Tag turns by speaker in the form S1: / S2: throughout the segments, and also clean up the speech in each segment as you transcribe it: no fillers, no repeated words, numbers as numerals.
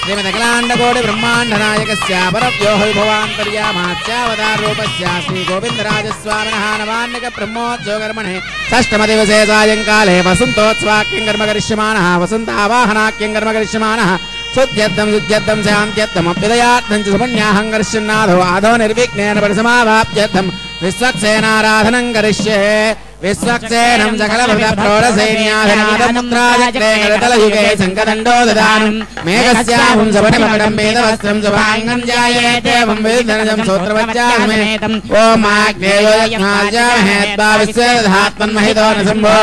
S1: श्रीमदखिलाण्डकोटि ब्रह्माण्डनायकस्य परव्यो विभवान्तर्यामास्यावतारूपस्य श्रीगोविन्दराजस्वामिनः नवान्निक ब्रह्मोत्सवकर्मणे षष्ठमदिवसे सायङ्काले वसन्तोत्सवाख्यं कर्म करिष्यमाणः वसन्तावाहनाख्यं कर्म करिष्यमाणः शुद्ध्यर्थं शान्त्यर्थमप्युदयार्थं च सुपुण्याहं करिष्यन्नाथो आदो निर्विघ्नेन परिसमावाप्त्यर्थं विश्वक्सेनाराधनं करिष्ये विश्वक्सेनं सकलभृतप्रौढसैन्याधनादमुद्राजक्रेकरतलयुगे शङ्खदण्डो ददानं मेघस्याहुं सपटिमकटं वेदवस्त्रं सुभाङ्गं जायेत्येवं विधनजं सूत्रवच्चास्मेतम् ॐ आग्नेयो यज्ञाजामहे त्वा विश्वेदधात्मन्महितो न शम्भो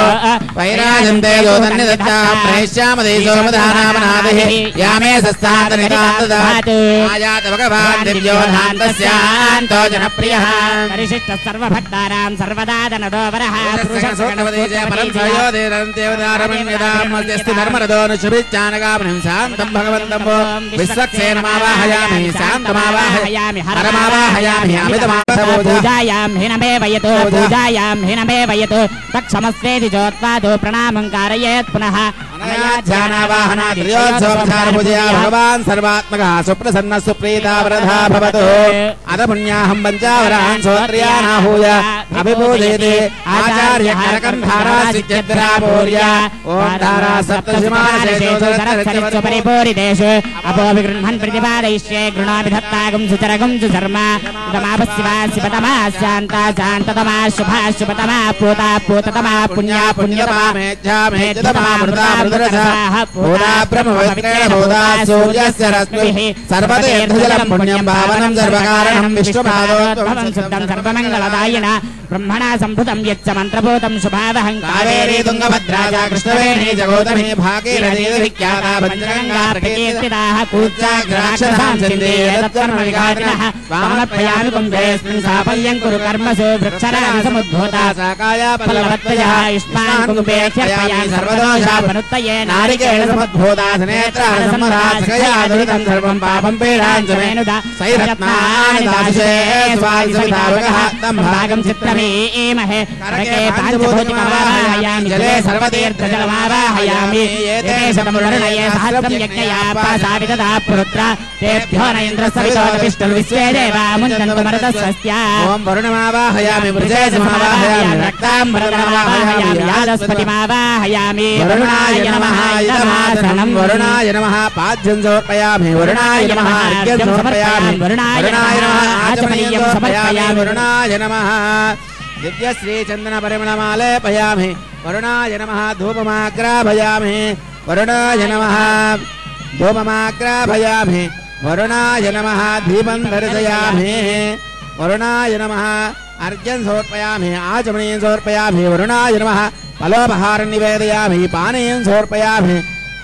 S1: वैराजन्ते योधन्यदत्ता प्रेष्यामदे सोमधानामनादिः यामे सस्तान्तनितान्तदात् आयात भगवान् दिव्योधान्तस्यान्तो जनप्रियः
S2: परिशिष्टः सर्वभक्तानां सर्वदा धनदोवरः
S1: विश्वक्सेनमावाहयामि शान्तमावाहयामि हरमावाहयामि
S2: पूजायां हिनमेव यतो पूजायां हिनमेव यतो तत्क्षमस्वेति चोत्पादो प्रणामं कारयेत् पुनः
S1: भगवान् सर्वात्मकः सुप्रसन्नः सुप्रीता वरदा भवतु अथ पुण्याहं पञ्चावरान् श्रोत्रियानाहूय अभिपूजयते आचार्य कारकन्धारा सिद्ध्यद्रापूर्य ॐ धारा सप्तशिमानशेषोदरस्य
S2: परिपूरितेषु अपो विगृह्णन् प्रतिपादयिष्ये गृणामि धत्तागं सुचरगं सुधर्मा तमापस्यवास्यपतमा शान्ता शान्ततमा शुभा शुभतमा पूता पूततमा पुण्या पुण्यतमा
S1: मेध्या मेध्यतमा मृता मृतरथः पूरा ब्रह्मपवित्रेण भूता सूर्यस्य रश्मिः सर्वतीर्थजलं पुण्यं पावनं सर्वकारणं विश्वपादोद्भवं
S2: शुद्धं सर्वमङ्गलदायिन ब्रह्मणा सम्भुतं यच्च मन्त्रभूतं शुभावहं
S1: कावेरी तुङ्गभद्रा च कृष्णवेणी जगोदमी भागीरथी विख्याता भद्रगङ्गा
S2: प्रकीर्तिताः कूर्चाग्राक्षसां सिन्धे तत्कर्मविघातिनः वामनप्रयामि कुम्भेऽस्मिन् साफल्यं कुरु कर्मसु वृक्षराजि समुद्भूता
S1: साकाया
S2: पल्लवत्वजः युष्मान् कुम्भेक्षर्पयामि सर्वदोषापनुत्तये
S1: नारिकेळ समुद्भूता सनेत्राणसम्मदा सकया दुरितं सर्वं पापं पीडां च मेनुदा सैरत्नानि दाशे स्वादिसवितावकः तं भागं चित्रमीमहे करके पाञ्चभूतिमवाहयामि जले सर्वतीर्थजलमावाहयामि एते शतमुर्णये सहस्रं यज्ञया पासाविदधा पुरुत्रा तेभ्यो न इन्द्रसवितोऽपिष्टुर्विश्वे देवा मुञ्चन्तु मरुतस्वस्त्या ॐ वरुणमावाहयामि वृजेशमावाहयामि रक्ताम्बरमावाहयामि यादस्पतिमावाहयामि वरुणाय नमः इदमासनं वरुणाय नमः पाद्यं समर्पयामि वरुणाय नमः अर्घ्यं समर्पयामि वरुणाय नमः आचमनीयं समर्पयामि वरुणाय नमः दिव्य श्री चंदन परिमलमालेपयामि वरुणाय नमः धूपमाग्राभयामि वरुणाय नमः धूपमाग्राभयामि वरुणाय नमः दीपं दर्शयामि वरुणाय नमः अर्घ्यं समर्पयामि आचमनीयं समर्पयामि वरुणाय नमः फलोपहारं निवेदयामि पानीयं समर्पयामि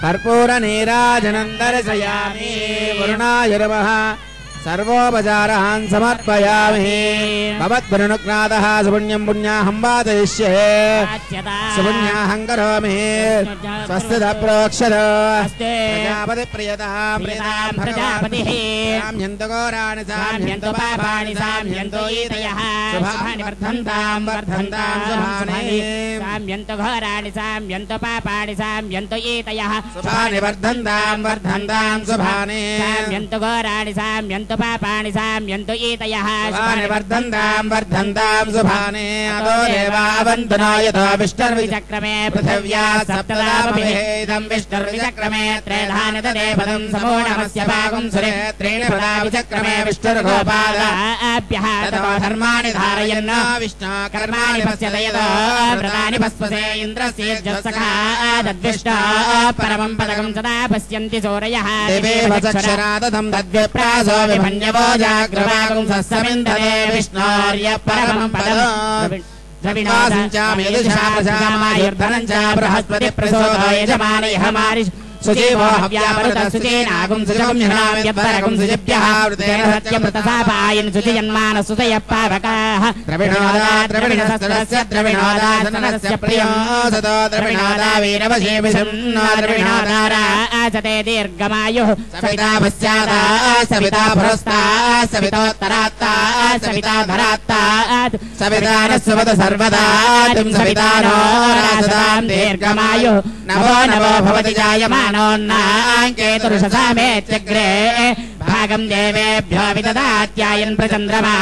S1: कर्पूरनीराजनं दर्शयामि वरुणाय नमः सर्वोपचारान् समर्पयामि भवद्वरुणुक्नादः सुपुण्यं पुण्याहं वादयिष्ये सुपुण्याहं करोमि स्वस्तिः प्रोक्षत प्रजापति प्रियतः प्रजापतिः साम्यन्तो घोराणि साम्यन्तो पापाणि साम्यन्तो ईतयः शुभानि वर्धन्तां वर्धन्तां शुभानि
S2: साम्यन्तो घोराणि साम्यन्तो पापाणि साम्यन्तो ईतयः
S1: शुभानि वर्धन्तां वर्धन्तां शुभानि
S2: साम्यन्तो घोराणि साम्यन्तो पापाणि साम्यन्तो ईतयः
S1: शुभानि वर्धन्तां वर्धन्तां शुभानि अतो देवावन्तनो यतो विष्णुर्विचक्रमे पृथिव्या सप्तदापभेदं विष्णुर्विचक्रमे त्रेधानि तदे पदं समूढमस्य पागुं सुरे त्रीणि पदा विचक्रमे विष्णुर्गोपादाभ्यः ततो धर्माणि धारयन् विष्णु कर्माणि पश्यते यतो व्रतानि पस्पसे इन्द्रस्येज्जत्सखा तद्विष्णु परमं पदकं सदा पश्यन्ति सूरयः देवेव चक्षुरादधं तद्विप्रासो विभन्यवो जाग्रवागुं सस्समिन्दते विष्णोर्य परमं पदम् द्रविणासञ्चामि यदुषा प्रजामायुर्धनं च बृहस्पति प्रसोदो यजमानयः मारिष सुजीवो हव्यामरुतः सुचेनागुं सुजगुं ह्यनाव्यपरगुं सुजिभ्यः वृतेन सत्यमृतसापायन् सुजयन्मानः सुतयः पावकाः द्रविणोदा द्रविणसस्तस्य द्रविणोदा सनस्य प्रियो सतो द्रविणोदा वीरवशेमिषं नो द्रविणोदारा
S2: च ते दीर्घमायुः
S1: सविता पश्चात् सविता पुरस्तात् सवितोत्तरात्तात् सविता धरात्तात् सविता न सुवद सर्वदा सविता नो रासदां दीर्घमायुः नवो नवो भवति जायमानोन्नाङ्केतुरुषसामेत्यग्रे भागं देवेभ्यो विददात्यायन् प्रचन्द्रमा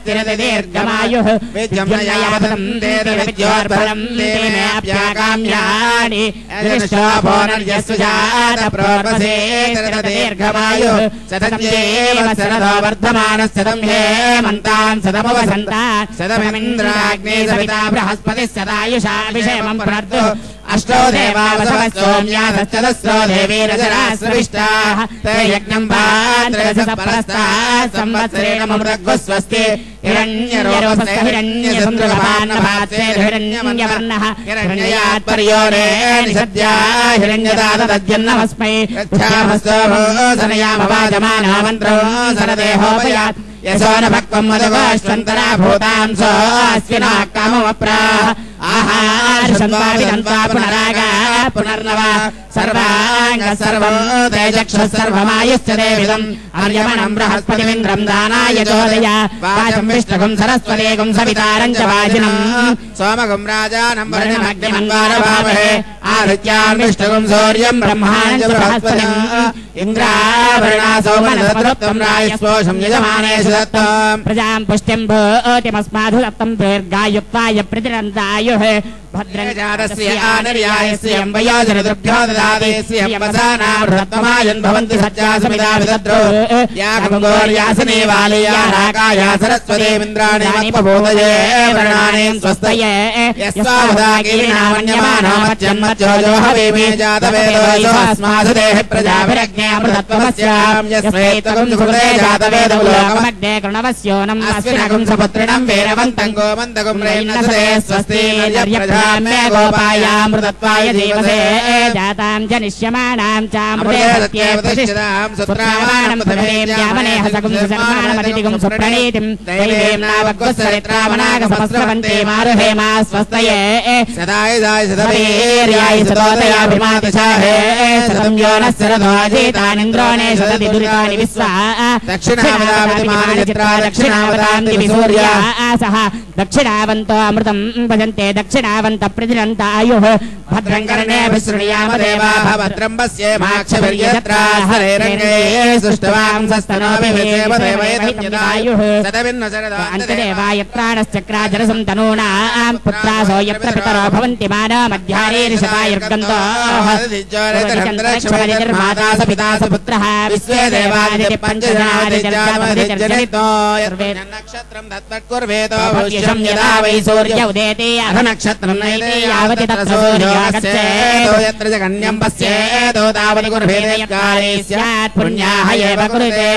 S1: स्थिरति दीर्घमायुः विद्यम्नयावतं देवविद्योर्फलं तेमेऽप्याकाम्यानि यदिष्टोपो नर्यस्तु जात प्रोर्वसे स्थिरति दीर्घमायुः सतत्येव सरदो वर्धमानस्सदं हेमन्तान् सदमुपसन्तान् सदमिन्द्राग्ने सविता बृहस्पतिः सदायुषा विषयमं पुनर्दुः अष्टो देवा वसवः सोम्यासश्चतस्रो देवीरजराश्रविष्टाः ते यज्ञं पात्ररसपरस्तात् संवत्सरेण ममृग्गो स्वस्ति हिरण्यरोपस्थ हिरण्यसुन्दरभान्नभात्से हिरण्यवर्णः हिरण्ययात् पर्योरे निषद्या हिरण्यदातदज्जन्नमस्मै गच्छामस्तो भूसनयामवाजमानो मन्त्रो सरदेहोपयात् यशो न भक्वं मदगोष्वन्तरा भूतांसो अस्विनः काममप्राः आहारशन्त्वा पुनरागा पुनर्नवा सर्वाङ्ग सर्वं तेजक्षः सर्वमायुश्च देविदम् आर्यमणं बृहस्पतिमिन्द्रं दानाय चोदय वाचं विष्णुगुं सरस्वतीगुं सवितारं च वाजिनं सोमगुं राजानं वर्णमग्निमन्वारभावहे आदित्यां विष्णुगुं सूर्यं ब्रह्माणं च बृहस्पतिम् इन्द्रावरुणा सोमनसतृप्तं रायस्पोषं यजमानेषु दत्तम् प्रजां पुष्टिं भूतिमस्माधु दत्तं दीर्घायुक्ताय प्रतिरन्तायुः भद्रं जातस्य आनर्यायस्य वयोजनदृभ्यो ददादेस्य वसानामृतत्वमायन् भवन्ति सज्जा समिधा विदद्रो या गङ्गोर्यासने वालया राकाया सरस्वतीमिन्द्राणि मत्पबोधये वर्णाने स्वस्तये यस्वावदाकीर्णामन्यमानो मज्जन्मज्जोजो हवेमे जातवेदो अस्मासु देहि प्रजाभिरज्ञे अमृतत्वमस्यां यस्मेत्तगुं सुकृते जातवेदो लोकमग्ने कृणवस्योनम् अस्मिनगुं सपुत्रिणं वीरवन्तं गोमन्तगुं रैन्नसते स्वस्ति मे गोपायामृतत्वाय जीवसे जातां च निश्यमानां चामृते प्रतिष्ठां सुत्रामाणं पृथिवीर्यामनेह सगुं सुशर्माणमतिथिगुं सुप्रणीतिं दैवीं नावग्वत्सरित्रामनाग सहस्रवन्ते मारुहेमा स्वस्तये सदाय सदवीर्याय सदोदयाभिमातिशाहे सतं योनः सरदोऽजीतानिन्द्रोणे सदति दुरितानि विश्वा दक्षिणावतां सूर्या सह दक्षिणावन्तो अमृतं भजन्ते दक्षिणावन्त प्रतिरन्तायुः भद्रं कर्णेभिः शृणुयाम देवाः भद्रं पश्येमाक्षभिर्यत्राः हरेरङ्गे सुष्ठवांसस्तनोभिः देवदेवैतम्यदायुः सदविन्न शरदो अन्तदेवायत्राणश्चक्राजरसं तनूनां पुत्रासो यत्र पितरो भवन्ति मानो मध्यारेरिषतायुर्गन्तोः निर्माता स पिता स पुत्रः विश्वे देवादिति पञ्चजनादिजनितो नक्षत्रं दत्तकुर्वेतो भविष्यं यदा वै सूर्य उदेति अघनक्षत्रं नैते यावति तत्सूर्योऽगच्छेतो यत्र जगन्यं पश्येतो तावति कुर्वेदयत्काले स्यात् पुण्याः एव कुरुते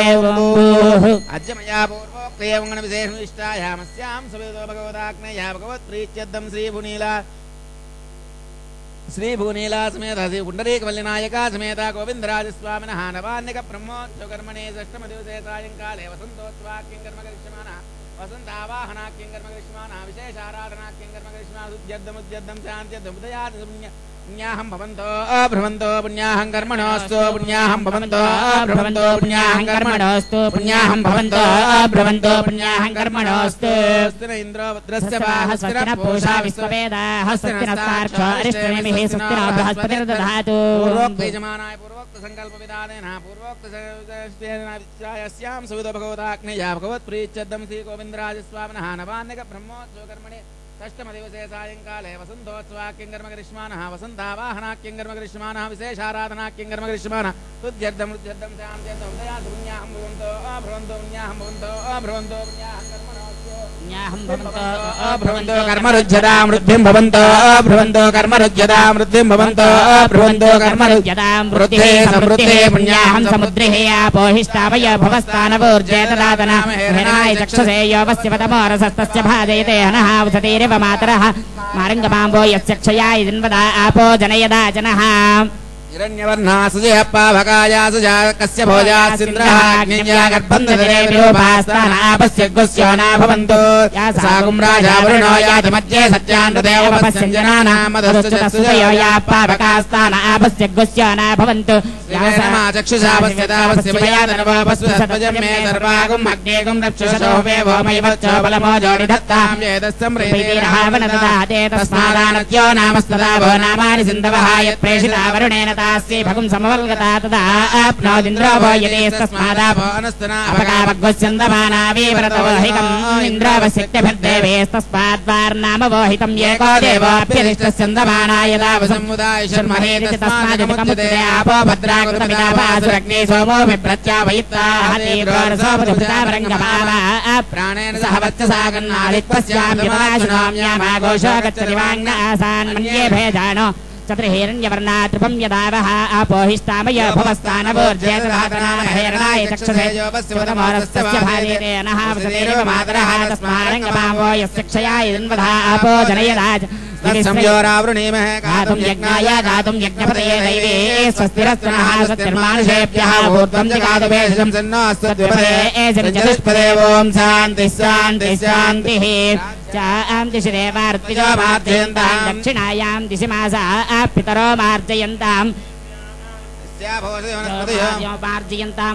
S1: अद्यमया पूर्वोक्तयङ्गणविशेषनिष्ठायामस्यां सवेदो भगवदाग्नेया भगवत्प्रीत्यर्थं श्रीभूनीला समेत श्री पुण्डरीकवल्लिनायका समेत गोविन्दराजस्वामिनः नवान्यक ब्रह्मोत्सवकर्मणे षष्ठमदिवसे सायङ्काले वसन्तोत्सवाख्यं कर्म करिष्यमाणः वसन्तावाहनाख्यं कर्म करिष्यमाणः विशेषाराधनाख्यं कर्म करिष्यमाणः सुद्यद्धमुद्यद्धं शान्त्यद्धमुदयादिपुण्याहं भवन्तो भ्रमन्तो पुण्याहं कर्मणोऽस्तु पुण्याहं भवन्तो भ्रमन्तो पुण्याहं कर्मणोऽस्तु पुण्याहं भवन्तो भ्रमन्तो पुण्याहं कर्मणोऽस्तु हस्तिन इन्द्रो वज्रस्य हस्तिन पूषा विश्ववेदाः हस्तिनस्तार्क्ष्यो अरिष्टनेमिः सुस्तिनो बृहस्पतिर्दधातु पूर्वोक्तयजमानाय पूर्वोक्तसङ्कल्पविधानेन पूर्वोक्तस्यां सुविदो भगवदाग्नेया भगवत्प्रीत्यर्थं श्रीगोविन्दराजस्वामिनः नवान्यक ब्रह्मोत्सवकर्मणे षष्ठमदिवसे सायङ्काले वसन्तोत्सवाख्यं कर्म करिष्यमाणः वसन्तावाहनाख्यं कर्म करिष्यमाणः विशेषाराधनाख्यं कर्म करिष्यमाणः तुद्यर्थं रुद्यर्थं शान्त्यर्थं उदयात् पुण्याहं भवन्तो भ्रवन्तो पुण्याहं भवन्तो भ्रवन्तो पुण्याहं कर्मणो कर्मरुज्यतां वृद्धिं भवन्तो भ्रवन्तो कर्मरुज्यतां वृद्धिं भवन्तो भ्रवन्तो कर्मरुज्यतां वृद्धे समृद्धे पुण्याहं समुद्रिः आपोहिष्टावय भवस्तानवोर्जेतदातना हिरणाय चक्षुषे योऽवस्य पदमोरसस्तस्य भाजयते हनः उषतीरिव मातरः मारङ्गमाम्बो यस्य क्षयाय जिन्वदा आपो जनयदा जनः हिरण्यवर्णासुजः पावकायासुजा कस्य भोजासिन्द्रः अग्निया गर्भन्धरे विरूपास्तानापस्य गुस्यो न भवन्तु सागुं राजा वरुणो याति मध्ये सत्यान्देवपस्यञ्जनानां मधुश्चतुजयो या पावकास्तानापस्य गुस्यो न भवन्तु चक्षुषावस्यतावस्य भयादनवापस्व सत्वजं मे सर्वागुम् अग्नेगुं रक्षुषो वेवो मयवच्च बलमो जोडिधत्तां येदस्संहृतिर्हावनददाते तस्मादानत्यो नामस्तदा भो नामानि सिन्धवः यत्प्रेषिता वरुणेन तास्यै भगुं समवल्गता तदा आप्नोदिन्द्रो भो यदेस्तस्मादापो अपकावग्वस्यन्दमानावीवरतवहिकम् इन्द्रावस्यक्त्यभिर्देवेस्तस्माद्वार्नामवोहितं एको देवोऽप्यधिष्ठस्यन्दमाना यदा वसंमुदायशन्महेति तस्मादुपमुद्रे आपो भद्राकृतमिदापासुरग्ने सोमो विप्रत्यावयित्ताहतीर्वरसोपदुभृतावरङ्गमावा प्राणेन सह वत्ससागन्नालित्वस्याम्यमाशुनाम्यामाघोषो गच्छति वाङ्नासान्मन्ये भेदानो चतुर्हिरण्यवर्णा त्रिपं यदावः आपोहिष्टामय भवस्तानवोर्जेतरातनामहेरणाय चक्षुषे योपस्यवतमोरस्य भार्येतेनः वसतेरेव मातरः तस्मारङ्गमावो यस्य क्षया इदन्वधा आपो जनयराज संयोरावृणीमः गातुं यज्ञाय गातुं यज्ञपतये दैवे स्वस्तिरस्तनः स्वस्तिर्मानुषेभ्यः ऊर्ध्वं जगातु भेषजं सन्नोऽस्तद्विपदे चतुष्पदे ॐ शान्तिः शान्तिः शान्तिः चां दिशि देवार्तिजो मार्जयन्तां दक्षिणायां दिशि मासा पितरो मार्जयन्तां मार्जयन्तां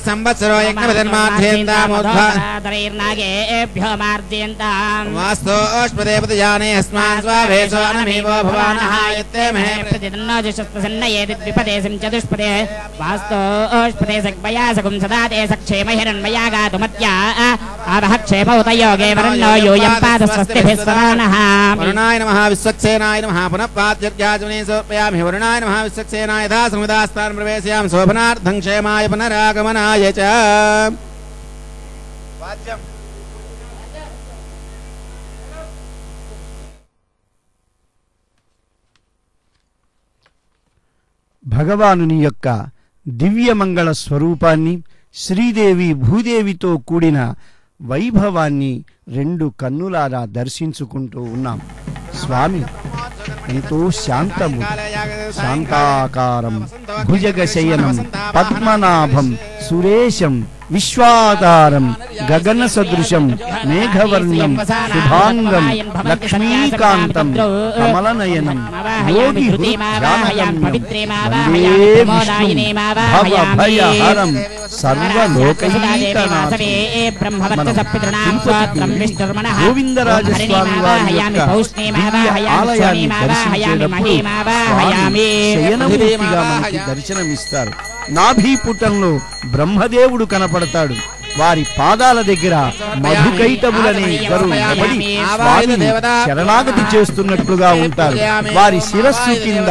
S1: संवत्सरो यज्ञपदन्माध्येन्तामोद्धारेर्नागेभ्यो मार्जयन्तां वास्तोष्पदेवतजाने अस्मान् स्वावेशो अनमेवो भवानः यत्ते महे प्रतिदन्नो जशस्तसन्नयेदिद्विपदेशं चतुष्पदे वास्तोष्पदे सक्वया सकुं सदा ते सक्षेम हिरण्मया गातुमत्या आवह क्षेम उत योगे वरन्नो यूयं पादस्वस्तिभिः स्वरानः वरुणाय नमः विश्वक्सेनाय नमः पुनः पाद्यर्घ्याजुने समर्पयामि वरुणाय नमः विश्वक्सेनाय यथा समुदास्तान् प्रवेशयामि शोभनार्थं क्षेमाय पुनरागमनाय च
S3: భగవానుని యొక్క దివ్యమంగళ స్వరూపాన్ని శ్రీదేవి భూదేవితో కూడిన వైభవాన్ని రెండు కన్నులారా దర్శించుకుంటూ ఉన్నాం. స్వామి ఎంతో శాంతము, శాంతాకారం, భుజగశయనం, పద్మనాభం, సురేశం, విశ్వాకారం, గగన సదృశం, మేఘవర్ణం, శుభాంగం, లక్ష్మీకాంతం, కమలనయనం, యోగి భవభయహరం సర్వలోకైకనాథం. గోవిందరాజస్వామి వారి యొక్క ఆలయాన్ని దర్శించేటప్పుడు స్వామి శయనమూర్తిగా మనకి దర్శనమిస్తారు. నాభీపుటంలో బ్రహ్మదేవుడు కనపడతాడు. వారి పాదాల దగ్గర మధుకైటములనే ఇద్దరు నిలబడి స్వామిని శరణాగతి చేస్తున్నట్లుగా ఉంటారు. వారి శిరస్సు కింద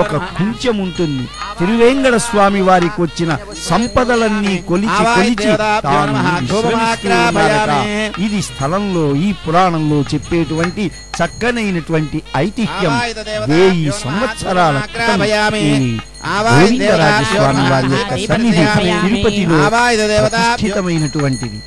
S3: ఒక కుంచెం ఉంటుంది. తిరువేంగడ స్వామి వారికి వచ్చిన సంపదలన్నీ కొలిచి కొలిచి తాను విశ్రమిస్తున్నారట. ఇది స్థలంలో ఈ పురాణంలో చెప్పేటువంటి చక్కనైనటువంటి ఐతిహ్యం. 1000 సంవత్సరాల క్రితం గోవిందరాజస్వామి వారి యొక్క సన్నిధి తిరుపతిలో ప్రతిష్ఠితమైనటువంటిది.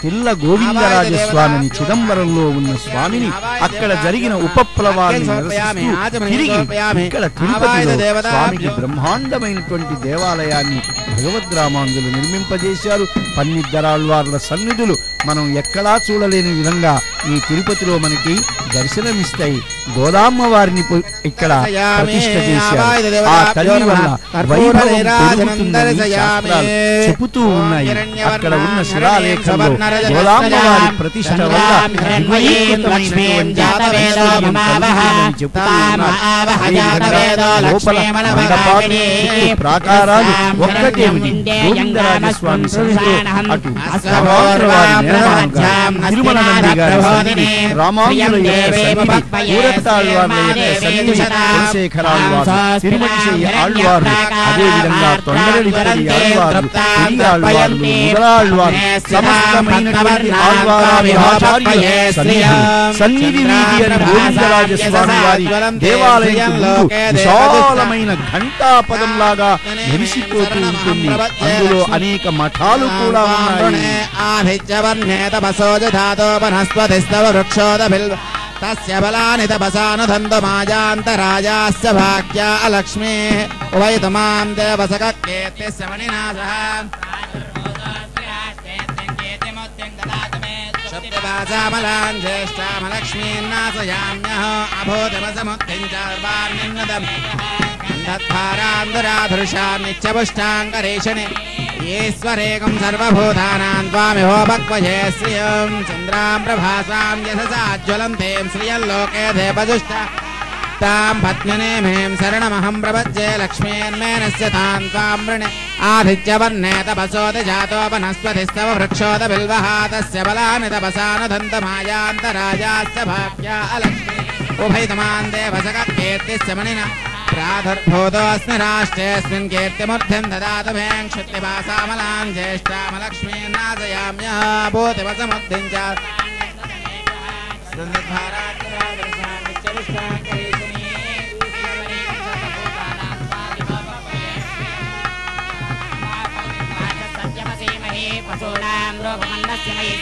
S3: తిల్ల గోవిందరాజస్వామిని చిదంబరంలో ఉన్న స్వామిని అక్కడ జరిగిన ఉపప్లవాన్ని నిరసిస్తూ తిరిగి ఇక్కడ తిరుపతిలో స్వామికి బ్రహ్మాండమైనటువంటి దేవాలయాన్ని భగవద్రామాంగులు నిర్మింపజేశారు. పన్నిద్దరాళ్వార్ల సన్నిధులు మనం ఎక్కడా చూడలేని విధంగా ఈ తిరుపతిలో మనకి దర్శనమిస్తాయి. గోదామ్మ వారిని ఇక్కడ ప్రతిష్ఠ చేశారు. ఆ తల్లి వల్ల వైభవం పెరుగుతుందని శాస్త్రాలు చెబుతూ ఉన్నాయి. అక్కడ ఉన్న శిలాలేఖంలో గోదామ్మ వారి ప్రతిష్ఠ వల్ల లోపల మండపాలు, ప్రాకారాలు ఒక్కటేమిటి గోవిందరాజస్వామి సన్నిధిలో అటు తిరుమల నంది గారి సన్నిధి, రామాంగుల యొక్క సన్నిధి, ఊరత్తాళ్వార్ల యొక్క సన్నిధి, కులశేఖరాళ్వారు, తిరుమతిశయ్య ఆళ్వారు, అదేవిధంగా తొండరడిపల్లి ఆళ్వారు, పెరియ ఆళ్వార్లు, ముదలాళ్వారు, సమస్తమైనటువంటి ఆళ్వారాచార్యుల సన్నిధి. సన్నిధి వీధి అని గోవిందరాజస్వామి వారి దేవాలయం విశాలమైన ఘంటాపదంలాగా మెరిసిపోతూ ఉంటుంది. అందులో అనేక మఠాలు కూడా ఉన్నాయి.
S1: तस्य बलानि तपसानुधन्तु माजान्तराजास्य भाग्या अलक्ष्मीः उभयतमां देवसककेत्यस्य मणिनाथः शब्दभाषामलान् ज्येष्ठामलक्ष्मीन्नाशयाम्यः अभूतमसमुत्थिञ्चार्वान्निन्नदम् अन्धद्भारान्धुराधृशान्नित्यपुष्टाङ्गरेषणे ईश्वरेकं सर्वभूतानां त्वामिहोपक्वये श्रियं चन्द्रां प्रभासां यशसाज्ज्वलन्तीं श्रियल्लोके देवजुष्टा तां पद्मनेमीं शरणमहं प्रपद्ये लक्ष्मीन्मेनस्य तां त्वां वृणे आदित्यवर्णे तपसोद जातो वनस्पतिस्तव वृक्षोद बिल्वः तस्य बलानि तपसानुधन्तमायान्तराजास्य भाग्या अलक्ष्मी उभयतमां देवसककेत्यस्य मणिना प्रादुर्भूतोऽस्मि राष्ट्रेऽस्मिन् कीर्तिमूर्तिं ददातु भें क्षुत्तिभासामलां ज्येष्ठामलक्ष्मीन्नाशयाम्यः भूतिमसमुद्धिं च
S2: पशूनां रोगमन्नस्य मयि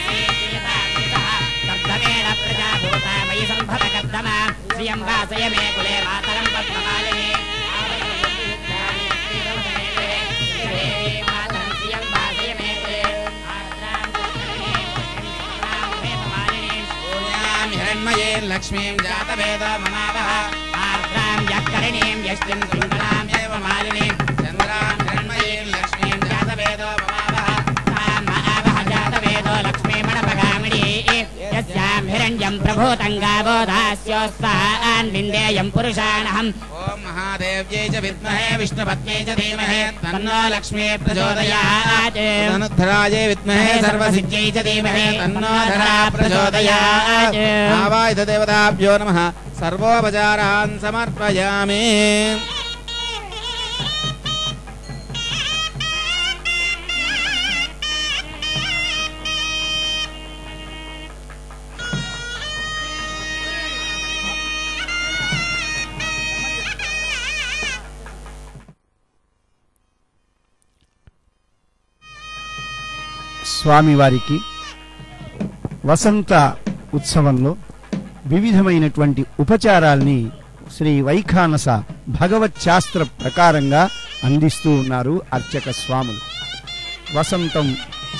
S2: तब्धमेन प्रजाभूता मयि सम्भवकर्दमा श्रियं वासय मे कुले मातरं पद्ममालिनी
S1: हिरण्मयीं लक्ष्मीं जातवेद ममावः आर्द्रां यत्करिणीं यष्टिं कुण्डलां एव मालिनीं चन्द्रां हिरण्मयीं लक्ष्मीं जातवेद ममावः
S2: तां महावः जातवेदो लक्ष्मीमणपगामिनी यस्यां हिरण्यं प्रभूतं गावो दास्योस्तान् विन्देयं पुरुषाणहम्
S1: ॐ महादेव्यै च विद्महे विष्णुपत्न्यै च धीमहि तन्नो लक्ष्मी प्रचोदयात् धनुद्धरायै विद्महे सर्वसिद्ध्यै च धीमहि तन्नो धरा प्रचोदयात् आवाहित देवताभ्यो नमः सर्वोपचारान् समर्पयामि
S3: స్వామివారికి వసంత ఉత్సవంలో వివిధమైనటువంటి ఉపచారాల్ని శ్రీ వైఖానస భగవత్ శాస్త్ర ప్రకారంగా అందిస్తూ ఉన్నారు అర్చక స్వాములు. వసంతం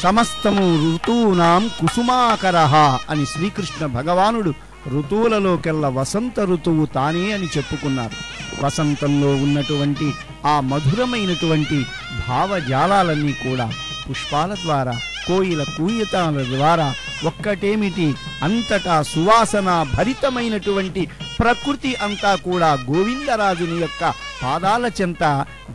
S3: సమస్తము ఋతూనాం కుసుమాకరః అని శ్రీకృష్ణ భగవానుడు ఋతువులలోకెల్లా వసంత ఋతువు తానే అని చెప్పుకున్నారు. వసంతంలో ఉన్నటువంటి ఆ మధురమైనటువంటి భావజాలాలన్నీ కూడా పుష్పాల ద్వారా, కోయిల కూయతాల ద్వారా ఒక్కటేమిటి అంతటా సువాసన భరితమైనటువంటి ప్రకృతి అంతా కూడా గోవిందరాజుని యొక్క పాదాల చెంత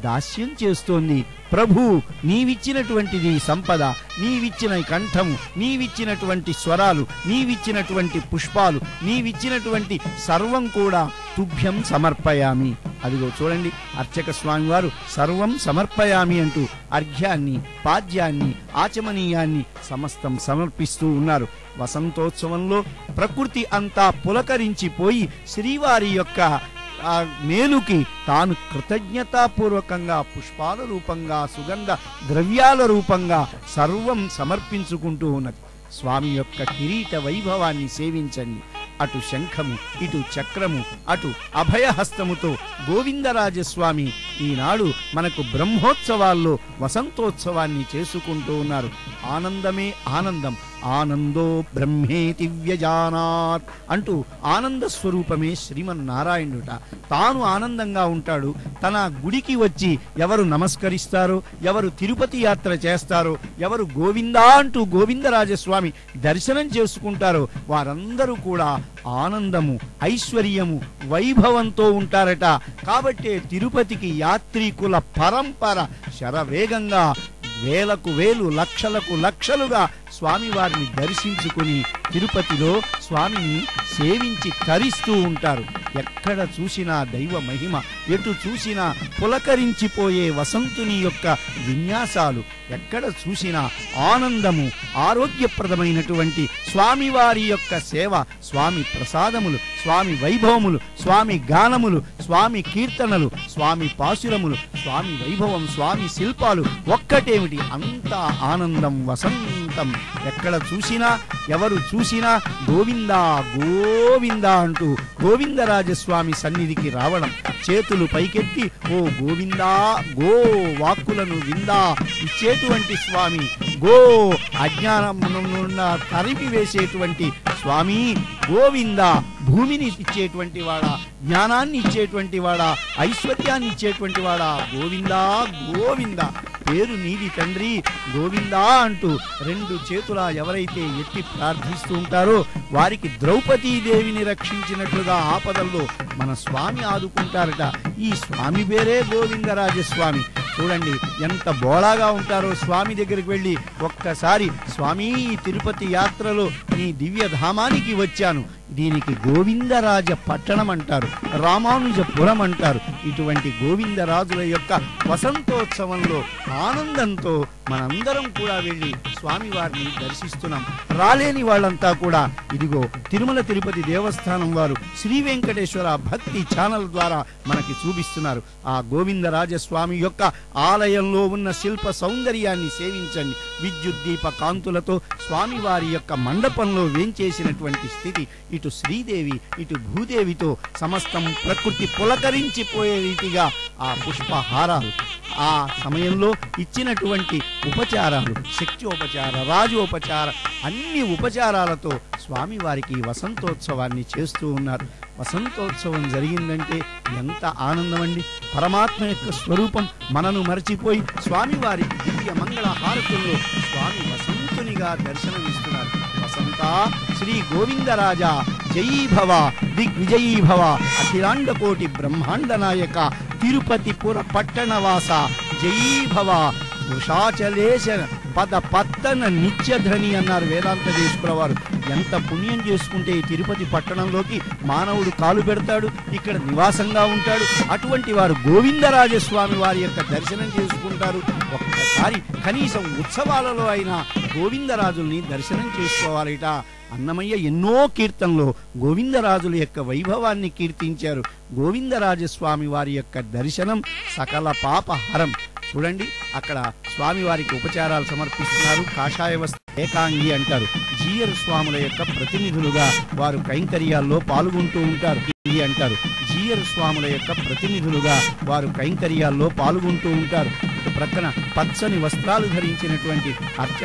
S3: దాస్యం చేస్తోంది. ప్రభు, నీవిచ్చినటువంటిది సంపద, నీవిచ్చిన కంఠము, నీవిచ్చినటువంటి స్వరాలు, నీవిచ్చినటువంటి పుష్పాలు, నీవిచ్చినటువంటి సర్వం కూడా తుభ్యం సమర్పయామి. అదిగో చూడండి, అర్చక స్వామి వారు సర్వం సమర్పయామి అంటూ అర్ఘ్యాన్ని, పాద్యాన్ని, ఆచమనీయాన్ని సమస్తం సమర్పిస్తూ ఉన్నారు. వసంతోత్సవంలో ప్రకృతి అంతా పులకరించిపోయి శ్రీవారి యొక్క ఆ మేలుకి తాను కృతజ్ఞతాపూర్వకంగా పుష్పాల రూపంగా, సుగంధ ద్రవ్యాల రూపంగా సర్వం సమర్పించుకుంటూ ఉన్నది. స్వామి యొక్క కిరీట వైభవాన్ని సేవించండి. అటు శంఖము, ఇటు చక్రము, అటు అభయహస్తముతో గోవిందరాజస్వామి ఈనాడు మనకు బ్రహ్మోత్సవాల్లో వసంతోత్సవాన్ని చేసుకుంటూ ఉన్నారు. ఆనందమే ఆనందం, ఆనందో బ్రహ్మేతి వ్యజానాత్ అంటూ ఆనంద స్వరూపమే శ్రీమన్నారాయణుట. తాను ఆనందంగా ఉంటాడు. తన గుడికి వచ్చి ఎవరు నమస్కరిస్తారో, ఎవరు తిరుపతి యాత్ర చేస్తారో, ఎవరు గోవిందా అంటూ గోవిందరాజస్వామి దర్శనం చేసుకుంటారో వారందరూ కూడా ఆనందము, ఐశ్వర్యము, వైభవంతో ఉంటారట. కాబట్టే తిరుపతికి యాత్రికుల పరంపర శరవేగంగా వేలకు వేలు, లక్షలకు లక్షలుగా స్వామివారిని దర్శించుకుని తిరుపతిలో స్వామిని సేవించి తరిస్తూ ఉంటారు. ఎక్కడ చూసినా దైవ మహిమ, ఎటు చూసినా పులకరించిపోయే వసంతుని యొక్క విన్యాసాలు, ఎక్కడ చూసినా ఆనందము, ఆరోగ్యప్రదమైనటువంటి స్వామివారి యొక్క సేవ, స్వామి ప్రసాదములు, స్వామి వైభవములు, స్వామి గానములు, స్వామి కీర్తనలు, స్వామి పాశురములు, స్వామి వైభవం, స్వామి శిల్పాలు ఒక్కటేమిటి, అంతా ఆనందం. వసంత వసంతం. ఎక్కడ చూసినా ఎవరు చూసినా గోవిందా గోవిందా అంటూ గోవిందరాజస్వామి సన్నిధికి రావడం, చేతులు పైకెత్తి ఓ గోవిందా గో వాక్కులను విందా ఇచ్చేటువంటి స్వామి, గో అజ్ఞానమున్న తరిమి వేసేటువంటి స్వామి గోవిందా, భూమిని ఇచ్చేటువంటి వాడా, జ్ఞానాన్ని ఇచ్చేటువంటి వాడా, ఐశ్వర్యాన్ని ఇచ్చేటువంటి వాడా గోవిందా గోవిందా, పేరు నీది తండ్రి గోవిందా అంటూ రెండు చేతులా ఎవరైతే ఎత్తి ప్రార్థిస్తూ ఉంటారో వారికి ద్రౌపదీదేవిని రక్షించినట్లుగా ఆపదల్లో మన స్వామి ఆదుకుంటారట. ఈ స్వామి పేరే గోవిందరాజస్వామి. చూడండి ఎంత బోళాగా ఉంటారో. స్వామి దగ్గరికి వెళ్ళి ఒక్కసారి స్వామి తిరుపతి యాత్రలో నీ దివ్య ధామానికి వచ్చాను, దీనికి గోవిందరాజ పట్టణం అంటారు, రామానుజపురం అంటారు. ఇటువంటి గోవిందరాజుల యొక్క వసంతోత్సవంలో ఆనందంతో మనందరం కూడా వెళ్ళి స్వామివారిని దర్శిస్తున్నాం. రాలేని వాళ్ళంతా కూడా ఇదిగో తిరుమల తిరుపతి దేవస్థానం వారు శ్రీ వెంకటేశ్వర భక్తి ఛానల్ ద్వారా మనకి చూపిస్తున్నారు. ఆ గోవిందరాజస్వామి యొక్క ఆలయంలో ఉన్న శిల్ప సౌందర్యాన్ని సేవించండి. విద్యుత్ దీప కాంతులతో స్వామివారి యొక్క మండపంలో వేంచేసినటువంటి స్థితి. ఇటు శ్రీదేవి ఇటు భూదేవితో సమస్తం ప్రకృతి పులకరించిపోయే రీతిగా ఆ పుష్పహారాలు, ఆ సమయంలో ఇచ్చినటువంటి ఉపచారాలు, శక్త్యోపచార రాజోపచార అన్ని ఉపచారాలతో స్వామివారికి వసంతోత్సవాన్ని చేస్తూ ఉన్నారు. వసంతోత్సవం జరిగిందంటే ఎంత ఆనందం అండి. పరమాత్మ యొక్క స్వరూపం మనను మరచిపోయి స్వామివారికి దివ్య మంగళ హారతుల్లో స్వామి వసంతునిగా దర్శనమిస్తున్నారు. వసంత శ్రీ గోవిందరాజా జయీభవ దిగ్విజయీభవ అఖిలాండకోటి బ్రహ్మాండ నాయక తిరుపతిపుర పట్టణవాస జయీభవ వృషాచలేశ పద పత్తన నిత్యధని అన్నారు వేదాంతదేశకుల వారు. ఎంత పుణ్యం చేసుకుంటే ఈ తిరుపతి పట్టణంలోకి మానవుడు కాలు పెడతాడు, ఇక్కడ నివాసంగా ఉంటాడు. అటువంటి వారు గోవిందరాజస్వామి వారి యొక్క దర్శనం చేసుకుంటారు. ఒక్కసారి కనీసం ఉత్సవాలలో అయినా గోవిందరాజుల్ని దర్శనం చేసుకోవాలిట. అన్నమయ్య ఎన్నో కీర్తనలో గోవిందరాజుల యొక్క వైభవాన్ని కీర్తించారు. గోవిందరాజస్వామి వారి యొక్క దర్శనం సకల పాపహరం. చూడండి అక్కడ స్వామివారికి ఉపచారాలు సమర్పిస్తున్నారు. కాషాయ వస్త్ర ఏకాంగి అంటారు. జీయర్ స్వాముల యొక్క ప్రతినిధులుగా వారు కైంకర్యాల్లో పాల్గొంటూ ఉంటారు అంటారు. జీయర్ స్వాముల యొక్క ప్రతినిధులుగా వారు కైంకర్యాల్లో పాల్గొంటూ ఉంటారు. ఒక ప్రక్కన పచ్చని వస్త్రాలు ధరించినటువంటి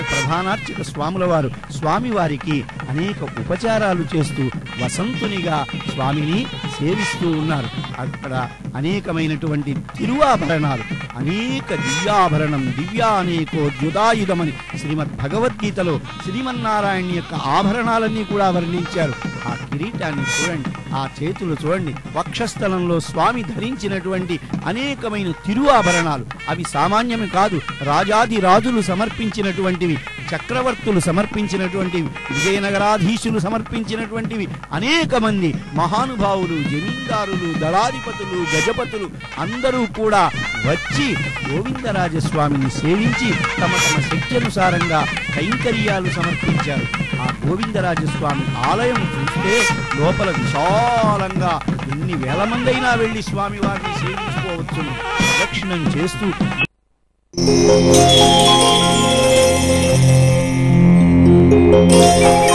S3: ప్రధానార్చక స్వాముల వారు స్వామివారికి అనేక ఉపచారాలు చేస్తూ వసంతునిగా స్వామిని సేవిస్తూ ఉన్నారు. అక్కడ అనేకమైనటువంటి తిరువాభరణాలు, అనేక దివ్యాభరణం దివ్యానేకో ద్యుదాయుధమని శ్రీమద్ భగవద్గీతలో శ్రీమన్నారాయణ యొక్క ఆభరణాలన్నీ కూడా వర్ణించారు. ఆ కిరీటాన్ని చూడండి, ఆ చేతులు చూడండి, వక్షస్థలంలో స్వామి ధరించినటువంటి అనేకమైన తిరువాభరణాలు. అవి సామాన్యమే కాదు, రాజాది రాజులు సమర్పించినటువంటివి, చక్రవర్తులు సమర్పించినటువంటివి, విజయనగరాధీశులు సమర్పించినటువంటివి. అనేక మంది మహానుభావులు, జమీందారులు, దళాధిపతులు, గజపతులు అందరూ కూడా వచ్చి గోవిందరాజస్వామిని సేవించి తమ తమ శక్త్యనుసారంగా కైంకర్యాలు సమర్పించారు. ఆ గోవిందరాజస్వామి ఆలయం చూస్తే లోపల విశాలంగా ఎన్ని వేల మందైనా వెళ్లి స్వామి వారిని సేవించుకోవచ్చు. ప్రదక్షిణం చేస్తూ
S4: Thank you.